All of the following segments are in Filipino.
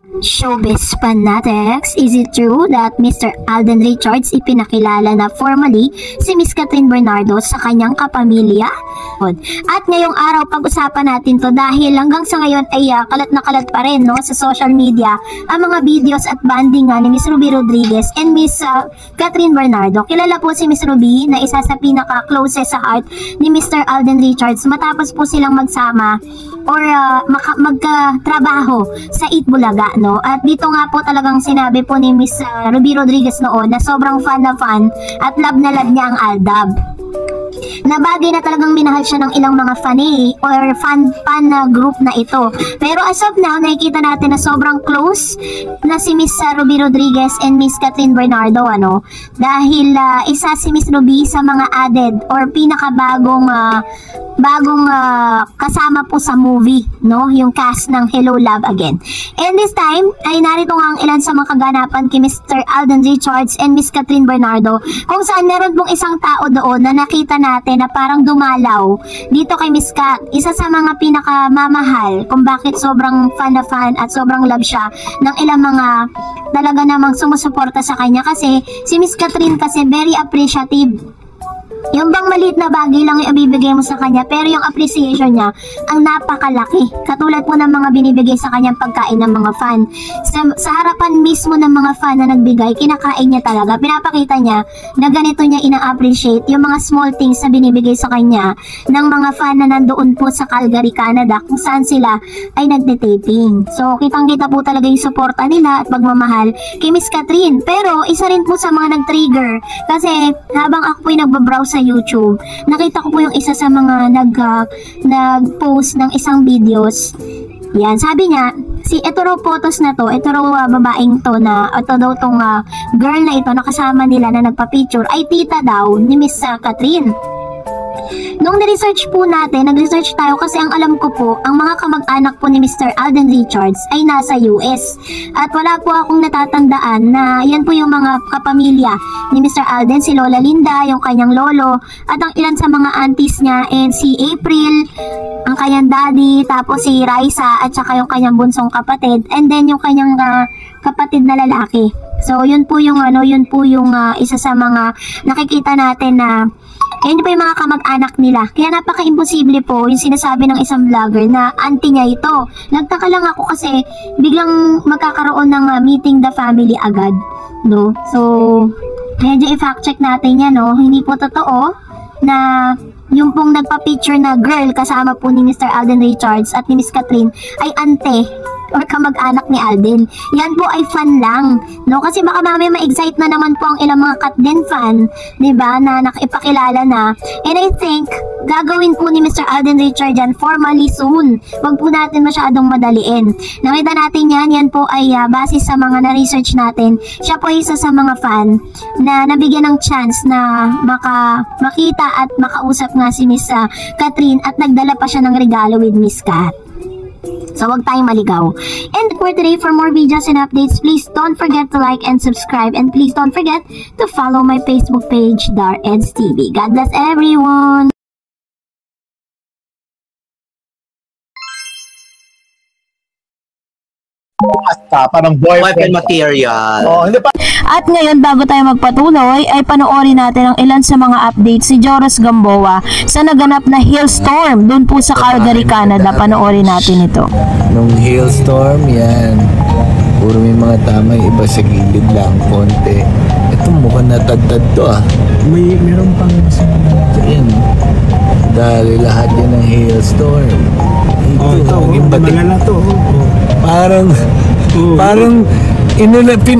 Showbiz fanatics, is it true that Mr. Alden Richards ipinakilala na formally si Miss Catherine Bernardo sa kanyang kapamilya? At ngayong araw pag-usapan natin to dahil hanggang sa ngayon ay kalat na kalat pa rin no, sa social media ang mga videos at banding ni Miss Ruby Rodriguez and Miss Catherine Bernardo. Kilala po si Miss Ruby na isa sa pinaka-closest sa heart ni Mr. Alden Richards matapos po silang magsama or magkatrabaho sa Eat Bulaga, no? At dito nga po talagang sinabi po ni Miss Ruby Rodriguez noon na sobrang fan na fan at love na love niya ang Aldab. Na bagay na talagang minahal siya ng ilang mga fanny or fan na group na ito. Pero as of now, nakikita natin na sobrang close na si Miss Ruby Rodriguez and Miss Catherine Bernardo, ano? Dahil isa si Miss Ruby sa mga added or pinakabagong kasama po sa movie, no? Yung cast ng Hello Love Again. And this time, ay narito nga ang ilan sa mga kaganapan kay Mr. Alden Richards and Miss Catherine Bernardo, kung saan meron pong isang tao doon na nakita natin na parang dumalaw dito kay Miss Cat. Isa sa mga pinakamamahal kung bakit sobrang fan na fan at sobrang love siya ng ilang mga talaga namang sumusuporta sa kanya, kasi si Miss Catherine kasi very appreciative. Yung bang maliit na bagay lang yung ibibigay mo sa kanya, pero yung appreciation niya ang napakalaki. Katulad po ng mga binibigay sa kanyang pagkain ng mga fan. Sa harapan mismo ng mga fan na nagbigay, kinakain niya talaga. Pinapakita niya na ganito niya ina-appreciate yung mga small things na binibigay sa kanya ng mga fan na nandoon po sa Calgary, Canada, kung saan sila ay nagde-taping. So, kitang-kita po talaga yung suporta nila at pagmamahal kay Miss Catherine. Pero, isa rin po sa mga nag-trigger. Kasi, habang ako po'y nagbabrowse sa YouTube, nakita ko po yung isa sa mga nag-post ng isang videos. Yan, sabi niya, ito raw photos na to, ito raw babaeng to na, ito daw tong girl na ito na kasama nila na nagpa-picture ay tita daw ni Miss Catherine. Nung ni-research po natin, nag-research tayo kasi ang alam ko po, ang mga kamag-anak po ni Mr. Alden Richards ay nasa US. At wala po akong natatandaan na yan po yung mga kapamilya ni Mr. Alden, si Lola Linda, yung kanyang lolo, at ang ilan sa mga aunties niya, and si April, ang kanyang daddy, tapos si Raisa, at saka yung kanyang bunsong kapatid, and then yung kanyang kapatid na lalaki. So, yun po yung isa sa mga nakikita natin na yan po yung mga kamag-anak nila. Kaya napaka-imposible po yung sinasabi ng isang vlogger na auntie niya ito. Nagtaka lang ako kasi biglang magkakaroon ng meeting the family agad, no? So, medyo i-fact check natin yan, no? Hindi po totoo na yung pong nagpa-picture na girl kasama po ni Mr. Alden Richards at ni Miss Catherine ay ante or kamag-anak ni Alden. Yan po ay fan lang, no? Kasi baka mamaya ma-excite na naman po ang ilang mga Katden fan, diba, na nakipakilala na. And I think, gagawin po ni Mr. Alden Richards yan formally soon. Wag po natin masyadong madaliin. Nakita natin yan po ay base sa mga na-research natin. Siya po ay isa sa mga fan na nabigyan ng chance na makita at makausap nga si Miss Catherine at nagdala pa siya ng regalo with Miss Cat. So, wag tayong maligaw. And for today, for more videos and updates, please don't forget to like and subscribe. And please don't forget to follow my Facebook page, Dareds TV. God bless everyone! Parang boyfriend material. Oh, hindi pa. At ngayon, bago tayo magpatuloy, ay panoorin natin ang ilan sa mga updates si Joros Gamboa sa naganap na hailstorm doon po sa Calgary, Canada. Panoorin natin ito. Nung hailstorm, yan. Puro may mga tama, iba sa gilid lang, konti. Ito mukhang natagtad to Meron pang yan. Dahil lahat yan ng hailstorm. Ito malala to. Parang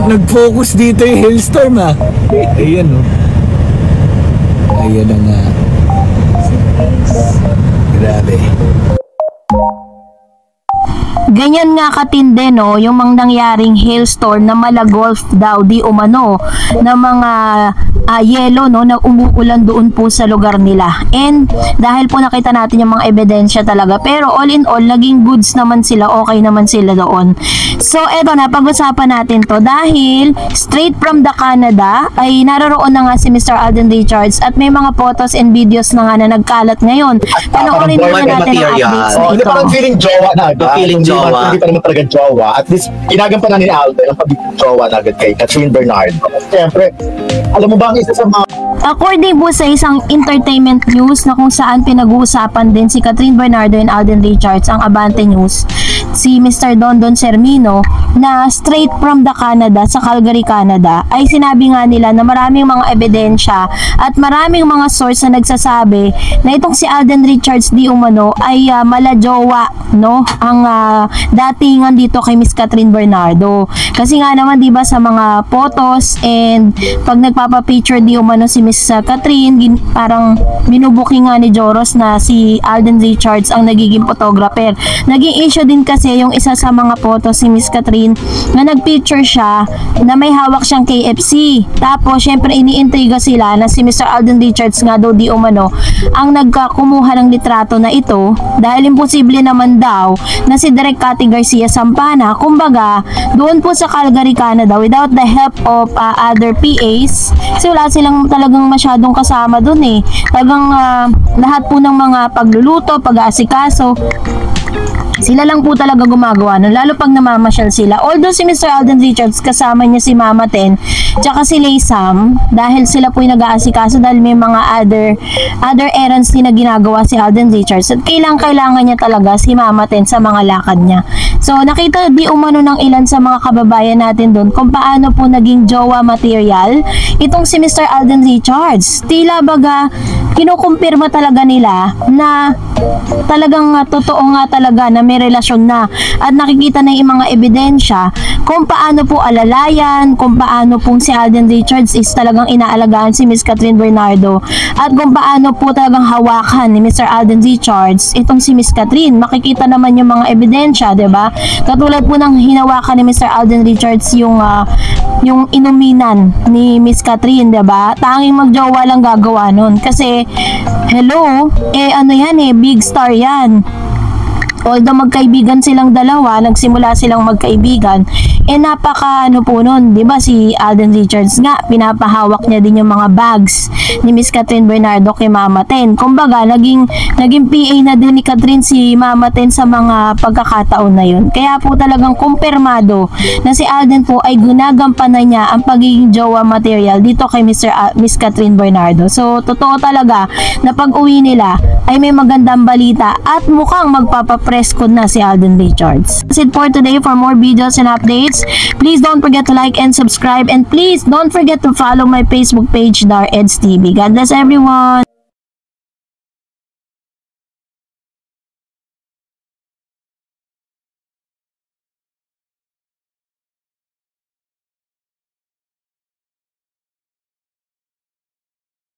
nag-focus dito yung hailstorm Ayan Ayan na nga. Grabe. Ganyan nga katindi, no, yung mga nangyaring hailstorm na mala-golf daw di umano na mga yelo, no, na umuulan doon po sa lugar nila. And dahil po nakita natin yung mga ebidensya talaga, pero all in all, naging goods naman sila, okay naman sila doon. So eto na, pag-usapan natin to dahil straight from the Canada ay naroon na nga si Mr. Alden Richards at may mga photos and videos na nga na nagkalat ngayon. Panoorin muna natin ang updates na Hindi ito. parang feeling jowa na agad. Feeling jowa. Hindi pa naman talaga jowa. At least, ginagampanan ni Alden ang pagiging jowa na agad kay Catherine Bernardo. Siyempre, alam mo ba ang isa sa mga According po sa isang entertainment news na kung saan pinag-uusapan din si Catherine Bernardo and Alden Richards, ang Abante News, si Mr. Dondon Sermino na straight from the Canada, sa Calgary, Canada, ay sinabi nga nila na maraming mga ebidensya at maraming mga source na nagsasabi na itong si Alden Richards di umano ay malajowa, no, ang datingan dito kay Miss Catherine Bernardo. Kasi nga naman, di ba, sa mga photos and pag nagpapa-picture di umano si Miss Catherine, parang binubuking nga ni Joros na si Alden Richards ang nagiging photographer. Naging issue din kasi yung isa sa mga photos si Miss Catherine na nagpicture siya na may hawak siyang KFC. Tapos syempre iniintriga sila na si Mr. Alden Richards nga daw di umano ang nagkakumuha ng litrato na ito dahil imposible naman daw na si Direk Cathy Garcia Sampana, kumbaga doon po sa Calgary, Canada, without the help of other PAs, kasi wala silang talagang masyadong kasama doon eh. Talagang lahat po ng mga pagluluto, pag-aasikaso, sila lang po talaga gumagawa nun, lalo pag namamasyal sila. Although si Mr. Alden Richards, kasama niya si Mama Ten tsaka si Laysam, dahil sila po yung nag-aasikaso dahil may mga other errands din na ginagawa si Alden Richards at kailangan niya talaga si Mama Ten sa mga lakad niya. So nakita di umano ng ilan sa mga kababayan natin doon kung paano po naging jowa material itong si Mr. Alden Richards. Tila baga kinukumpirma talaga nila na talagang totoo nga talaga na may relasyon na at nakikita na yung mga ebidensya kung paano po alalayan, kung paano pong si Alden Richards is talagang inaalagaan si Miss Catherine Bernardo at kung paano po talagang hawakan ni Mr. Alden Richards itong si Miss Catherine. Makikita naman yung mga ebidensya, diba? Katulad po ng hinawakan ni Mr. Alden Richards yung inuminan ni Miss Catherine, diba? Tanging magjowa lang gagawa nun kasi hello, ano yan big star yan. Although magkaibigan silang dalawa, nagsimula silang magkaibigan, napaka po nun, di ba, si Alden Richards nga, pinapahawak niya din yung mga bags ni Miss Catherine Bernardo kay Mama Ten. Kumbaga, naging PA na din ni Catherine si Mama Ten sa mga pagkakataon na yun. Kaya po talagang kumpirmado na si Alden po ay ginagampanan niya ang pagiging jowa material dito kay Miss Catherine Bernardo. So, totoo talaga na pag-uwi nila ay may magandang balita at mukhang magpapapress con na si Alden Richards. That's it for today. For more videos and updates, please don't forget to like and subscribe, and please don't forget to follow my Facebook page, Dar Eds TV. God bless everyone!